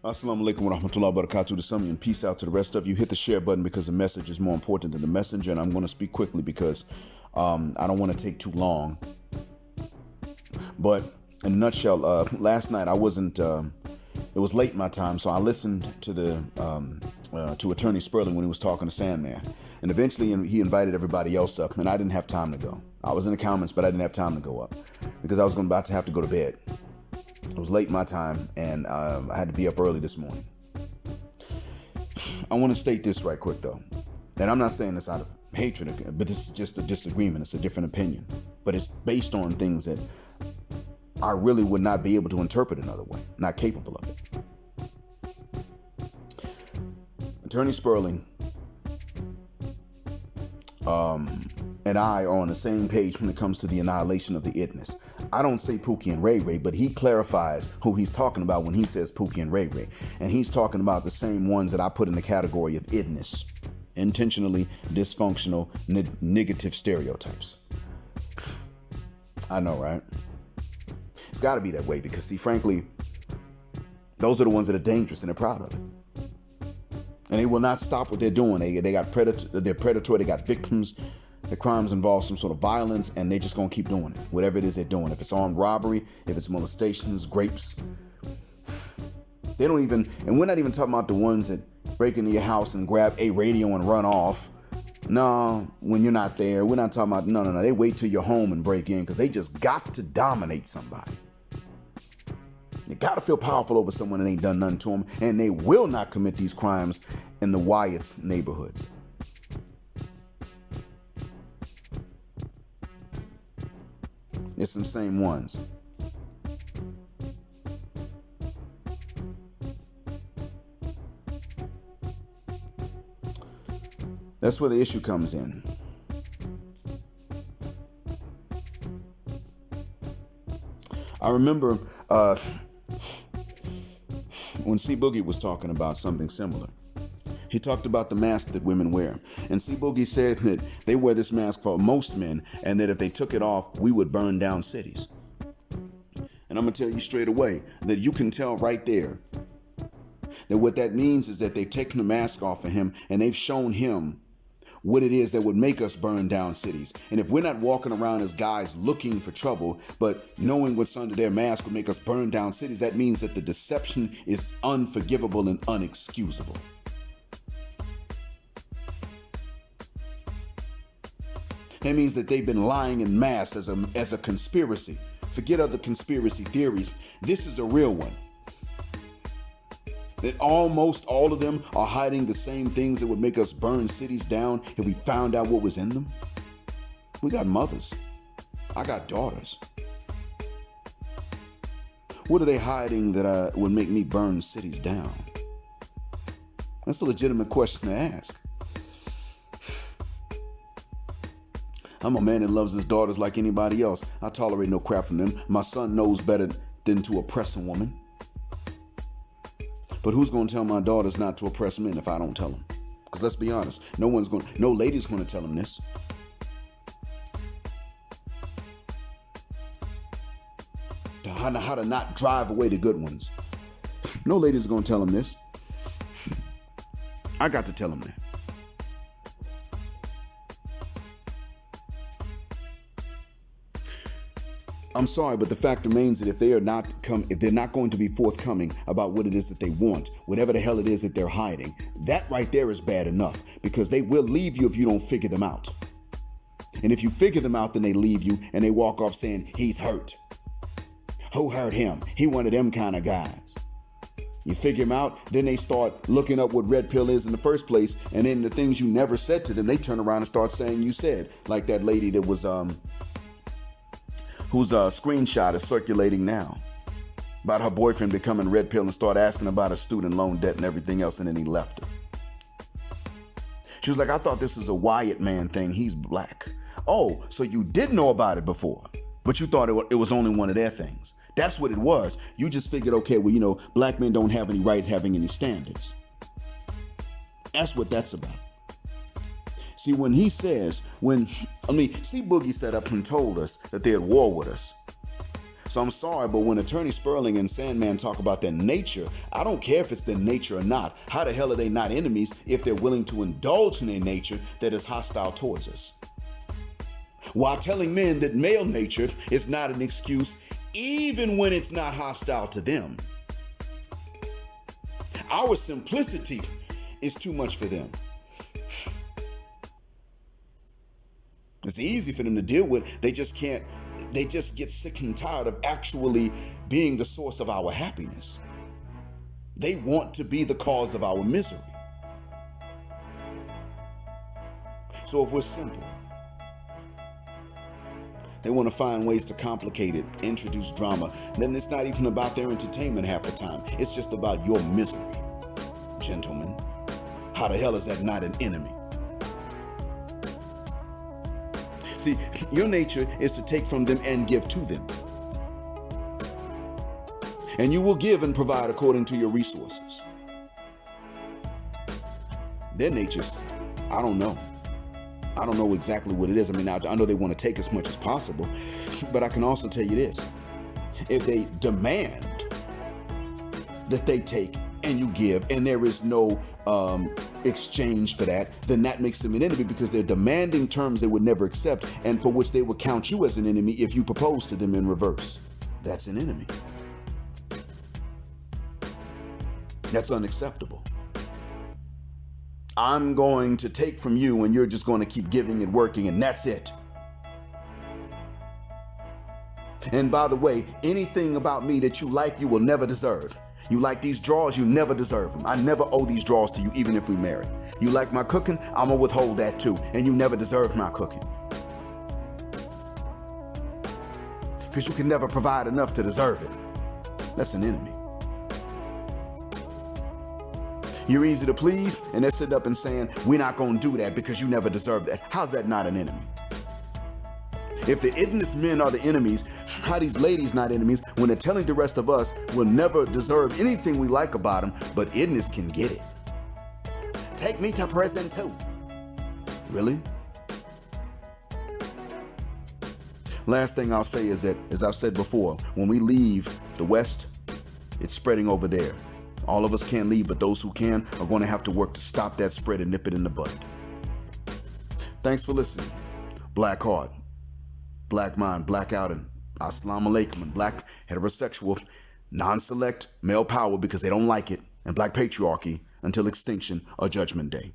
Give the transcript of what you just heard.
Assalamu alaikum wa rahmatullahi wa barakatuh to some of you, and peace out to the rest of you. Hit the share button because the message is more important than the messenger, and I'm going to speak quickly because I don't want to take too long. But in a nutshell, last night I wasn't. It was late my time, so I listened to to Attorney Sperling when he was talking to Sandman, and eventually he invited everybody else up, and I didn't have time to go. I was in the comments, but I didn't have time to go up because I was about to have to go to bed. It was late my time, and I had to be up early this morning. I want to state this right quick, though. And I'm not saying this out of hatred, but this is just a disagreement. It's a different opinion. But it's based on things that I really would not be able to interpret another way. Not capable of it. Attorney Sperling and I are on the same page when it comes to the annihilation of the idness. I don't say Pookie and Ray Ray, but he clarifies who he's talking about when he says Pookie and Ray Ray. And he's talking about the same ones that I put in the category of idness. Intentionally dysfunctional, negative stereotypes. I know, right? It's got to be that way because, see, frankly, those are the ones that are dangerous and they're proud of it. And they will not stop what they're doing. They got they're predatory, they got victims. The crimes involve some sort of violence, and they're just going to keep doing it. Whatever it is they're doing. If it's armed robbery, if it's molestations, rapes. They don't even, and we're not even talking about the ones that break into your house and grab a radio and run off. No, when you're not there. We're not talking about, no. They wait till you're home and break in because they just got to dominate somebody. You got to feel powerful over someone that ain't done nothing to them, and they will not commit these crimes in the Wyatt's neighborhoods. It's some same ones. That's where the issue comes in. I remember when C Boogie was talking about something similar. He talked about the mask that women wear. And C Boogie said that they wear this mask for most men, and that if they took it off, we would burn down cities. And I'm going to tell you straight away that you can tell right there that what that means is that they've taken the mask off of him and they've shown him what it is that would make us burn down cities. And if we're not walking around as guys looking for trouble, but knowing what's under their mask would make us burn down cities, that means that the deception is unforgivable and unexcusable. That means that they've been lying in mass as a conspiracy. Forget other conspiracy theories. This is a real one. That almost all of them are hiding the same things that would make us burn cities down if we found out what was in them. We got mothers. I got daughters. What are they hiding that would make me burn cities down? That's a legitimate question to ask. I'm a man that loves his daughters like anybody else. I tolerate no crap from them. My son knows better than to oppress a woman. But who's going to tell my daughters not to oppress men if I don't tell them? Because let's be honest, no lady's going to tell them this. How to not drive away the good ones. No lady's going to tell them this. I got to tell them that. I'm sorry, but the fact remains that if they're not going to be forthcoming about what it is that they want, whatever the hell it is that they're hiding, that right there is bad enough because they will leave you if you don't figure them out. And if you figure them out, then they leave you and they walk off saying, he's hurt. Who hurt him? He one of them kind of guys. You figure them out, then they start looking up what red pill is in the first place, and then the things you never said to them, they turn around and start saying you said. Like that lady that was whose screenshot is circulating now about her boyfriend becoming red pill and start asking about her student loan debt and everything else, and then he left her. She was like, I thought this was a Wyatt man thing. He's black. Oh, so you did know about it before, but you thought it was only one of their things. That's what it was. You just figured, okay, well, black men don't have any right having any standards. That's what that's about. See, when he says, C Boogie set up and told us that they're at war with us. So I'm sorry, but when Attorney Sperling and Sandman talk about their nature, I don't care if it's their nature or not. How the hell are they not enemies if they're willing to indulge in a nature that is hostile towards us? While telling men that male nature is not an excuse, even when it's not hostile to them. Our simplicity is too much for them. It's easy for them to deal with. They just can't. They just get sick and tired of actually being the source of our happiness. They want to be the cause of our misery. So if we're simple, they want to find ways to complicate it, introduce drama. Then it's not even about their entertainment half the time. It's just about your misery. Gentlemen, how the hell is that not an enemy? See, your nature is to take from them and give to them. And you will give and provide according to your resources. Their natures, I don't know. I don't know exactly what it is. I mean, I know they want to take as much as possible, but I can also tell you this. If they demand that they take and you give, and there is no exchange for that, then that makes them an enemy because they're demanding terms they would never accept and for which they would count you as an enemy if you propose to them in reverse. That's an enemy. That's unacceptable. I'm going to take from you and you're just going to keep giving and working and that's it. And by the way, anything about me that you like, you will never deserve. You like these drawers, you never deserve them. I never owe these drawers to you, even if we marry. You like my cooking, I'm gonna withhold that too. And you never deserve my cooking. Because you can never provide enough to deserve it. That's an enemy. You're easy to please, and they're sitting up and saying, we're not gonna do that because you never deserve that. How's that not an enemy? If the idness men are the enemies, how are these ladies not enemies when they're telling the rest of us we'll never deserve anything we like about them, but idness can get it? Take me to prison too. Really? Last thing I'll say is that, as I've said before, when we leave the West, it's spreading over there. All of us can't leave, but those who can are going to have to work to stop that spread and nip it in the bud. Thanks for listening. Black Heart, Black Mind, Black Out, and Assalamu Alaikum, and Black Heterosexual, non-select male power because they don't like it, and Black Patriarchy until extinction or Judgment Day.